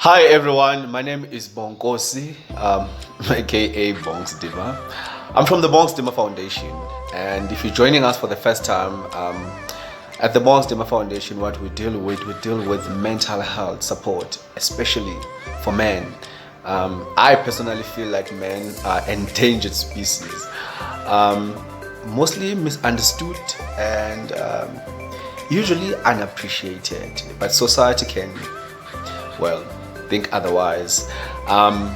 Hi everyone, my name is Bonkosi, aka Bonks Dima. I'm from the Bonks Dima Foundation, and if you're joining us for the first time, at the Bonks Dima Foundation, what we deal with mental health support, especially for men. I personally feel like men are endangered species, mostly misunderstood and usually unappreciated, but society can, well, think otherwise.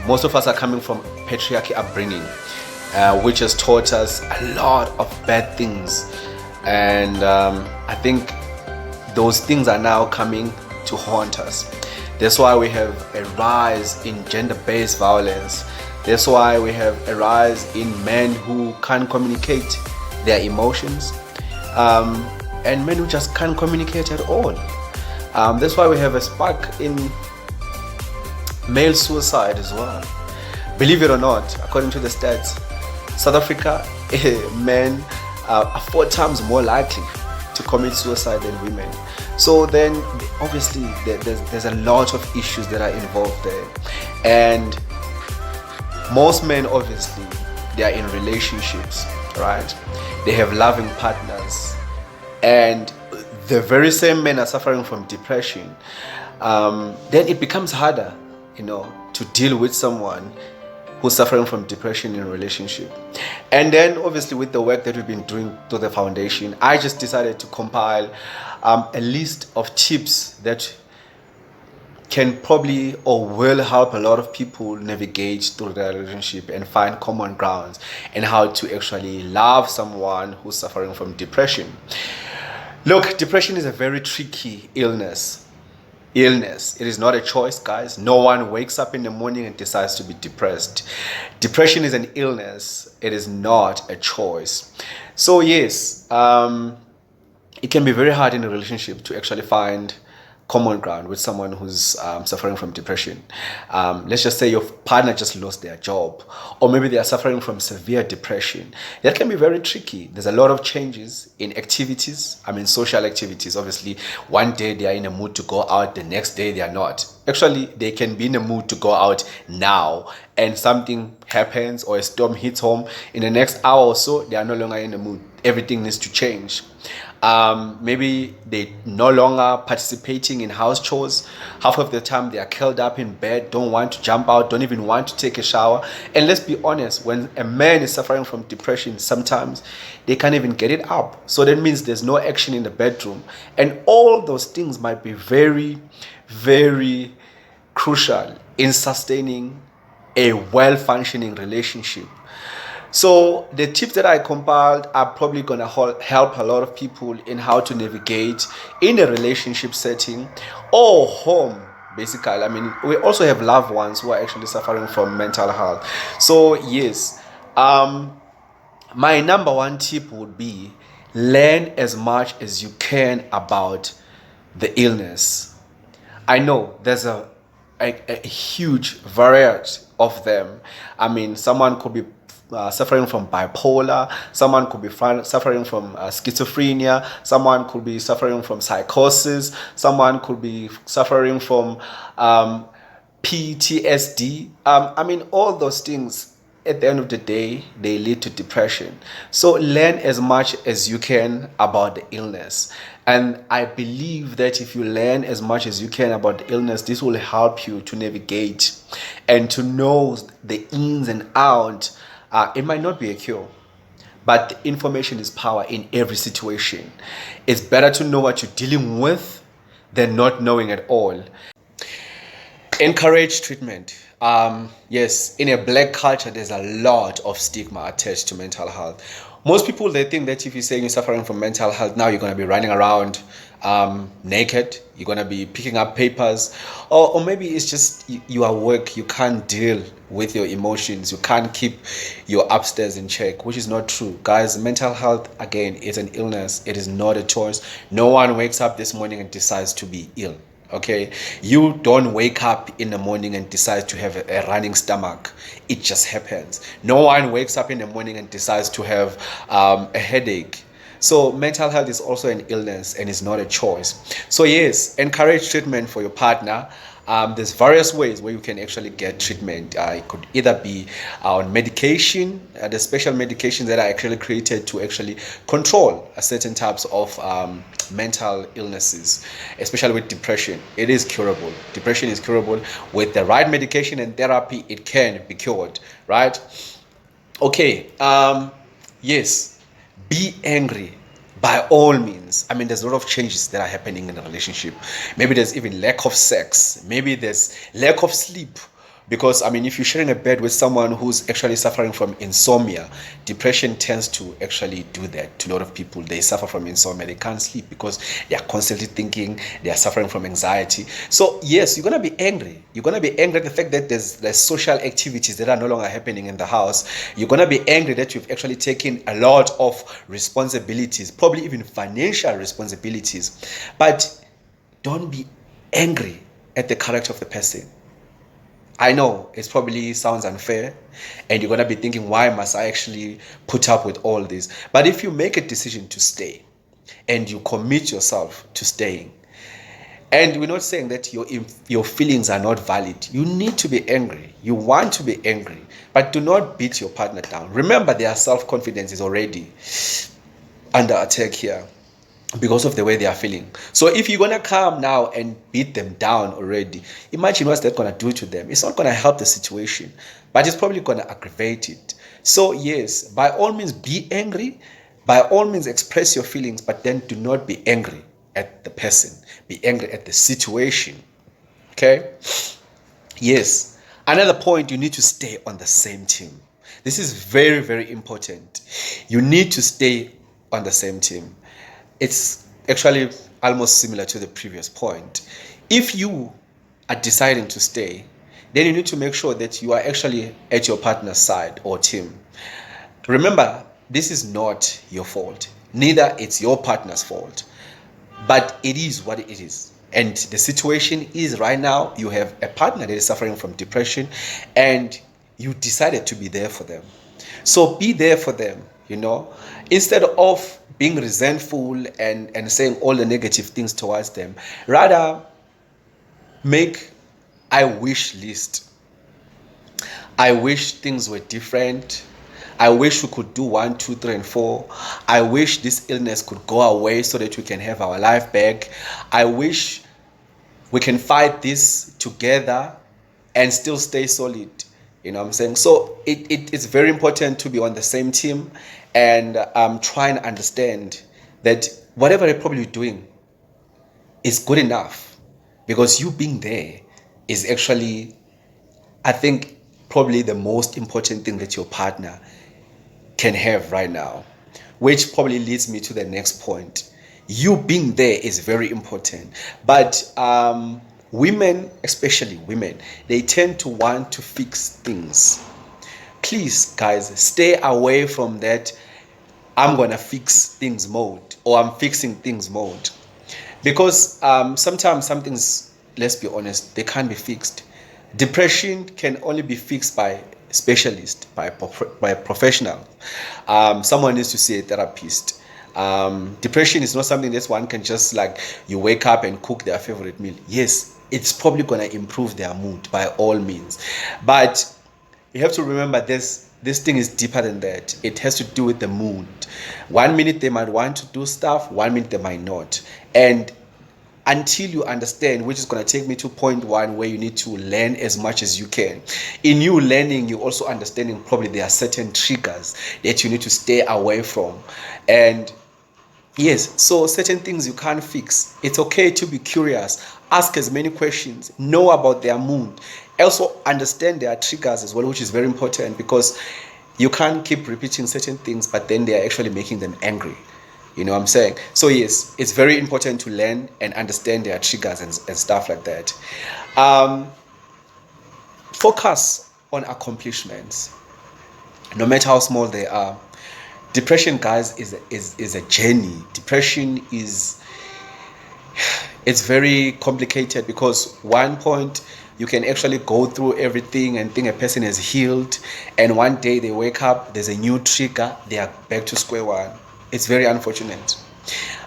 Most of us are coming from patriarchy upbringing, which has taught us a lot of bad things, and I think those things are now coming to haunt us. That's why we have a rise in gender-based violence. That's why we have a rise in men who can't communicate their emotions, and men who just can't communicate at all. That's why we have a spike in male suicide as well. Believe it or not, according to the stats, South Africa, men are 4 times more likely to commit suicide than women. So then, obviously, there's a lot of issues that are involved there. And most men, obviously, they are in relationships, right? They have loving partners. And the very same men are suffering from depression. Then it becomes harder, to deal with someone who's suffering from depression in a relationship. And then obviously with the work that we've been doing to the foundation, I just decided to compile a list of tips that can probably or will help a lot of people navigate through their relationship and find common grounds and how to actually love someone who's suffering from depression. Look, depression is a very tricky illness. It is not a choice, guys. No one wakes up in the morning and decides to be depressed. Depression is an illness. It is not a choice. So yes, it can be very hard in a relationship to actually find common ground with someone who's suffering from depression. Let's just say your partner just lost their job, or maybe they are suffering from severe depression. That can be very tricky. There's a lot of changes in activities. Social activities. Obviously, one day they are in a mood to go out, the next day they are not. Actually, they can be in a mood to go out now, and something happens or a storm hits home. In the next hour or so, they are no longer in the mood. Everything needs to change. Maybe they no longer participating in house chores. Half of the time they are curled up in bed, don't want to jump out, don't even want to take a shower. And let's be honest, when a man is suffering from depression, sometimes they can't even get it up. So that means there's no action in the bedroom. And all those things might be very, very crucial in sustaining a well-functioning relationship. So the tips that I compiled are probably going to help a lot of people in how to navigate in a relationship setting or home, basically. We also have loved ones who are actually suffering from mental health. So yes, my number one tip would be learn as much as you can about the illness. I know there's a huge variety of them. Someone could be suffering from bipolar, someone could be suffering from schizophrenia, someone could be suffering from psychosis, someone could be suffering from PTSD. All those things, at the end of the day, they lead to depression. So learn as much as you can about the illness. And I believe that if you learn as much as you can about the illness, this will help you to navigate and to know the ins and outs. It might not be a cure, but information is power in every situation. It's better to know what you're dealing with than not knowing at all. Encourage treatment. Yes, in a black culture, there's a lot of stigma attached to mental health. Most people, they think that if you're saying you're suffering from mental health, now you're going to be running around naked, you're going to be picking up papers, or maybe it's just you are work, you can't deal with your emotions, you can't keep your upstairs in check, which is not true. Guys, mental health, again, is an illness. It is not a choice. No one wakes up this morning and decides to be ill. Okay, you don't wake up in the morning and decide to have a running stomach. It just happens. No one wakes up in the morning and decides to have a headache. So mental health is also an illness and is not a choice. So yes, encourage treatment for your partner. There's various ways where you can actually get treatment. It could either be on medication, the special medications that are actually created to actually control certain types of mental illnesses, especially with depression. It is curable. Depression is curable with the right medication and therapy. It can be cured, right? Okay. Yes, be angry by all means. I mean, there's a lot of changes that are happening in a relationship. Maybe there's even lack of sex. Maybe there's lack of sleep. Because, I mean, if you're sharing a bed with someone who's actually suffering from insomnia, depression tends to actually do that to a lot of people. They suffer from insomnia. They can't sleep because they are constantly thinking, they are suffering from anxiety. So, yes, you're going to be angry. You're going to be angry at the fact that there's social activities that are no longer happening in the house. You're going to be angry that you've actually taken a lot of responsibilities, probably even financial responsibilities. But don't be angry at the character of the person. I know it probably sounds unfair, and you're going to be thinking, why must I actually put up with all this? But if you make a decision to stay and you commit yourself to staying, and we're not saying that your feelings are not valid, you need to be angry. You want to be angry, but do not beat your partner down. Remember, their self confidence is already under attack here because of the way they are feeling. So if you're gonna come now and beat them down already, imagine what's that gonna do to them. It's not gonna help the situation, but it's probably gonna aggravate it. So yes, by all means be angry, by all means express your feelings, but then do not be angry at the person. Be angry at the situation. Okay? Yes. Another point, you need to stay on the same team. This is very, very important. You need to stay on the same team. It's actually almost similar to the previous point. If you are deciding to stay, then you need to make sure that you are actually at your partner's side or team. Remember, this is not your fault. Neither it's your partner's fault. But it is what it is. And the situation is right now, you have a partner that is suffering from depression and you decided to be there for them. So be there for them, instead of being resentful and saying all the negative things towards them. Rather, make a wish list. I wish things were different. I wish we could do 1, 2, 3, and 4. I wish this illness could go away so that we can have our life back. I wish we can fight this together and still stay solid. You know what I'm saying? So it's very important to be on the same team and try and understand that whatever you're probably doing is good enough, because you being there is actually, I think, probably the most important thing that your partner can have right now, which probably leads me to the next point. You being there is very important, but women, especially women, they tend to want to fix things. Please, guys, stay away from that I'm gonna fix things mode or I'm fixing things mode, because sometimes some things, let's be honest, they can't be fixed. Depression can only be fixed by specialist, by a professional. Someone needs to see a therapist. Depression is not something that one can just, like, you wake up and cook their favorite meal. Yes, it's probably going to improve their mood by all means, but you have to remember this thing is deeper than that. It has to do with the mood. 1 minute they might want to do stuff, 1 minute they might not. And until you understand, which is going to take me to point 1, where you need to learn as much as you can. In you learning, you also understanding probably there are certain triggers that you need to stay away from. And yes, so certain things you can't fix. It's okay to be curious, ask as many questions, know about their mood, also understand their triggers as well, which is very important, because you can't keep repeating certain things but then they are actually making them angry. You know what I'm saying? So yes, it's very important to learn and understand their triggers and stuff like that. Focus on accomplishments, no matter how small they are. Depression, guys, is a journey. Depression it's very complicated, because 1 point you can actually go through everything and think a person is healed, and one day they wake up, there's a new trigger, they are back to square one. It's very unfortunate.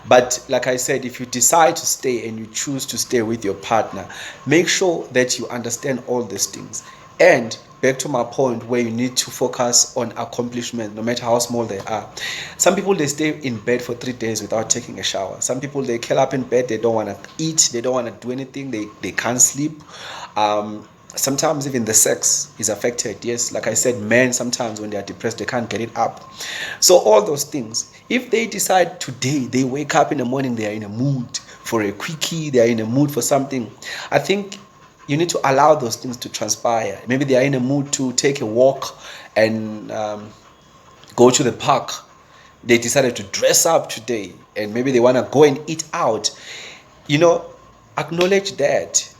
But like I said, if you decide to stay and you choose to stay with your partner, make sure that you understand all these things. And back to my point where you need to focus on accomplishment, no matter how small they are. Some people, they stay in bed for 3 days without taking a shower. Some people, they curl up in bed, they don't want to eat, they don't want to do anything, they can't sleep. Sometimes even the sex is affected. Yes, like I said, men sometimes when they are depressed, they can't get it up. So all those things, if they decide today, they wake up in the morning, they are in a mood for a quickie, they are in a mood for something, I think you need to allow those things to transpire. Maybe they are in a mood to take a walk and go to the park. They decided to dress up today and maybe they want to go and eat out. Acknowledge that.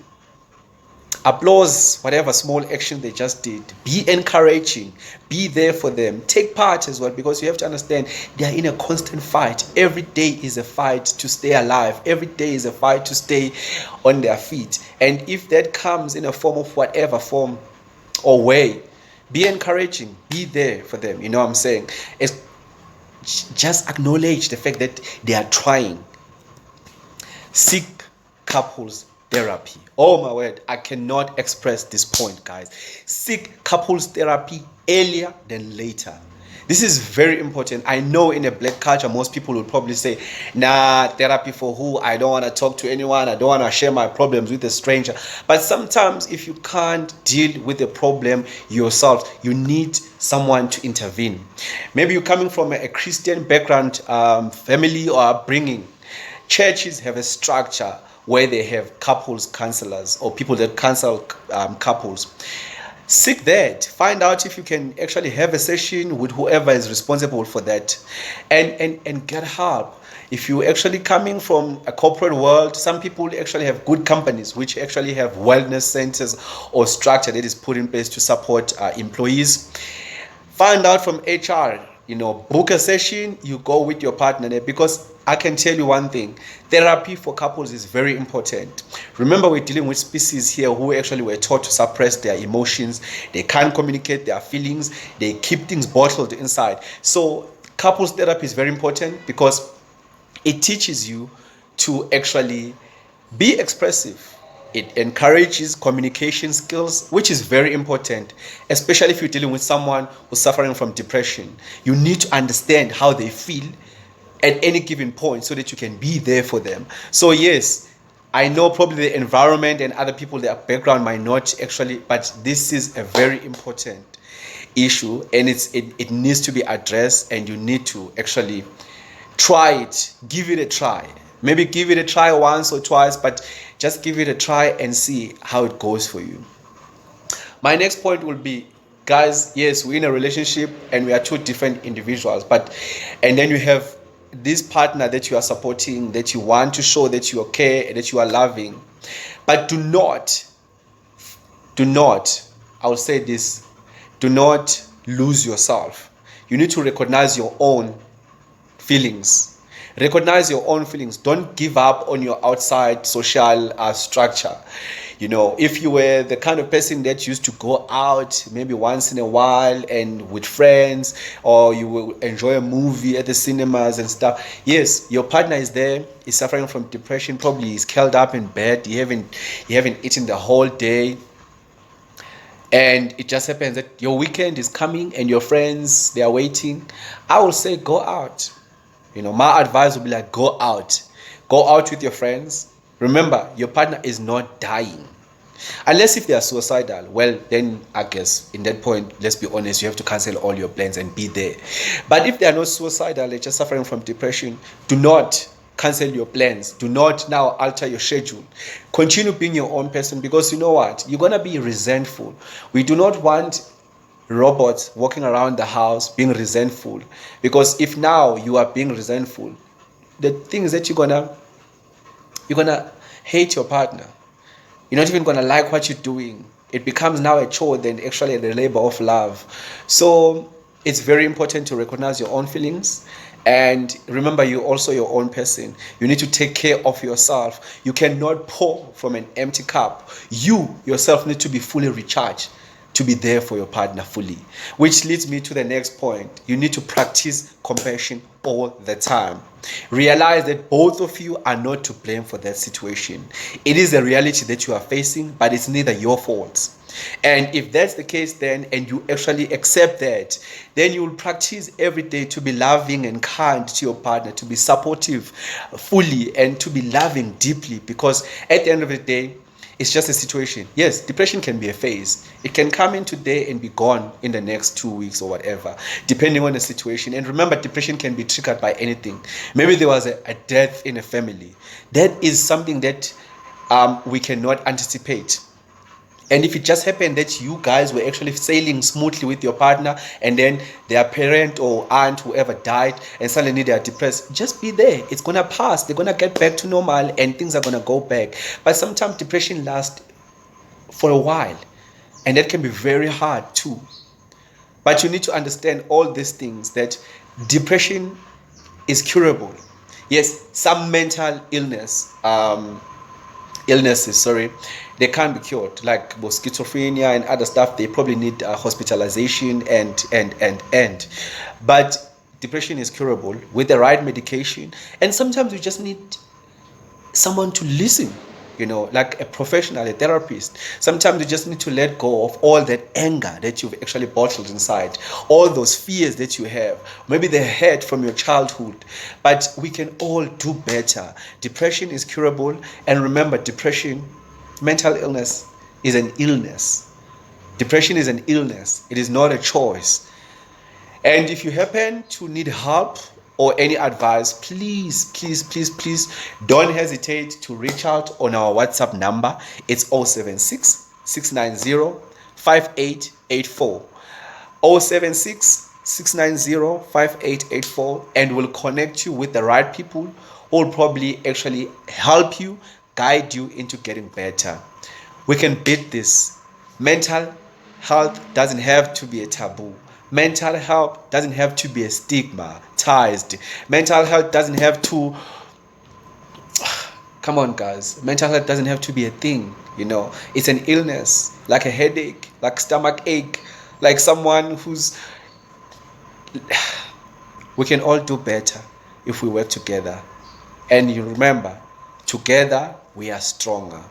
Applause whatever small action they just did. Be encouraging. Be there for them. Take part as well, because you have to understand they are in a constant fight. Every day is a fight to stay alive. Every day is a fight to stay on their feet. And if that comes in a form of whatever form or way, be encouraging. Be there for them. You know what I'm saying? It's just acknowledge the fact that they are trying. Seek couples therapy. Oh my word, I cannot express this point, guys. Seek couples therapy earlier than later. This is very important. I know in a black culture, most people will probably say, nah, therapy for who? I don't want to talk to anyone. I don't want to share my problems with a stranger. But sometimes if you can't deal with the problem yourself, you need someone to intervene. Maybe you're coming from a Christian background, family or upbringing. Churches have a structure where they have couples counselors or people that counsel couples. Seek that. Find out if you can actually have a session with whoever is responsible for that, and get help. If you're actually coming from a corporate world, some people actually have good companies which actually have wellness centers or structure that is put in place to support employees. Find out from HR, book a session, you go with your partner there, because I can tell you one thing, therapy for couples is very important. Remember, we're dealing with species here who actually were taught to suppress their emotions. They can't communicate their feelings. They keep things bottled inside. So couples therapy is very important because it teaches you to actually be expressive. It encourages communication skills, which is very important, especially if you're dealing with someone who's suffering from depression. You need to understand how they feel at any given point so that you can be there for them. So yes, I know probably the environment and other people, their background might not actually, but this is a very important issue, and it needs to be addressed, and you need to actually try it, give it a try. Maybe give it a try once or twice, but just give it a try and see how it goes for you. My next point will be, guys, yes, we're in a relationship and we are two different individuals, and then you have this partner that you are supporting, that you want to show that you care, that you are loving. But do not, I'll say this, do not lose yourself. You need to recognize your own feelings. Recognize your own feelings. Don't give up on your outside social structure. If you were the kind of person that used to go out maybe once in a while and with friends, or you will enjoy a movie at the cinemas and stuff, yes, your partner is there, is suffering from depression, probably is curled up in bed, you haven't eaten the whole day, and it just happens that your weekend is coming and your friends, they are waiting. I will say go out. My advice would be like, go out with your friends. Remember, your partner is not dying, unless if they are suicidal. Well, then I guess in that point, let's be honest, you have to cancel all your plans and be there. But if they are not suicidal, they're just suffering from depression, do not cancel your plans. Do not now alter your schedule. Continue being your own person, because you know what, you're gonna be resentful. We do not want robots walking around the house being resentful, because if now you are being resentful, the things that you're gonna hate your partner. You're not even gonna like what you're doing. It becomes now a chore than actually the labor of love. So it's very important to recognize your own feelings, and remember, you're also your own person. You need to take care of yourself. You cannot pour from an empty cup. You yourself need to be fully recharged to be there for your partner fully. Which leads me to the next point. You need to practice compassion all the time. Realize that both of you are not to blame for that situation. It is a reality that you are facing, but it's neither your fault. And if that's the case, then, and you actually accept that, then you will practice every day to be loving and kind to your partner, to be supportive fully, and to be loving deeply. Because at the end of the day, it's just a situation. Yes, depression can be a phase. It can come in today and be gone in the next 2 weeks or whatever, depending on the situation. And remember, depression can be triggered by anything. Maybe there was a death in a family. That is something that we cannot anticipate. And if it just happened that you guys were actually sailing smoothly with your partner, and then their parent or aunt, whoever died, and suddenly they are depressed, just be there. It's gonna pass. They're gonna get back to normal, and things are gonna go back. But sometimes depression lasts for a while, and that can be very hard too. But you need to understand all these things, that depression is curable. Yes, some mental illnesses, sorry, they can't be cured, like schizophrenia and other stuff. They probably need hospitalization and but depression is curable with the right medication. And sometimes you just need someone to listen, like a professional, a therapist. Sometimes you just need to let go of all that anger that you've actually bottled inside, all those fears that you have, maybe they had from your childhood. But we can all do better. Depression is curable. And remember, depression, mental illness, is an illness. Depression is an illness. It is not a choice. And if you happen to need help or any advice, please don't hesitate to reach out on our WhatsApp number. It's 076 690 5884. 076 690 5884, and we'll connect you with the right people who will probably actually help you, guide you into getting better. We can beat this. Mental health doesn't have to be a taboo. Mental health doesn't have to be a stigmatized. Mental health doesn't have to, come on guys, mental health doesn't have to be a thing. It's an illness, like a headache, like stomach ache, like someone who's we can all do better if we work together. And you remember, together we are stronger.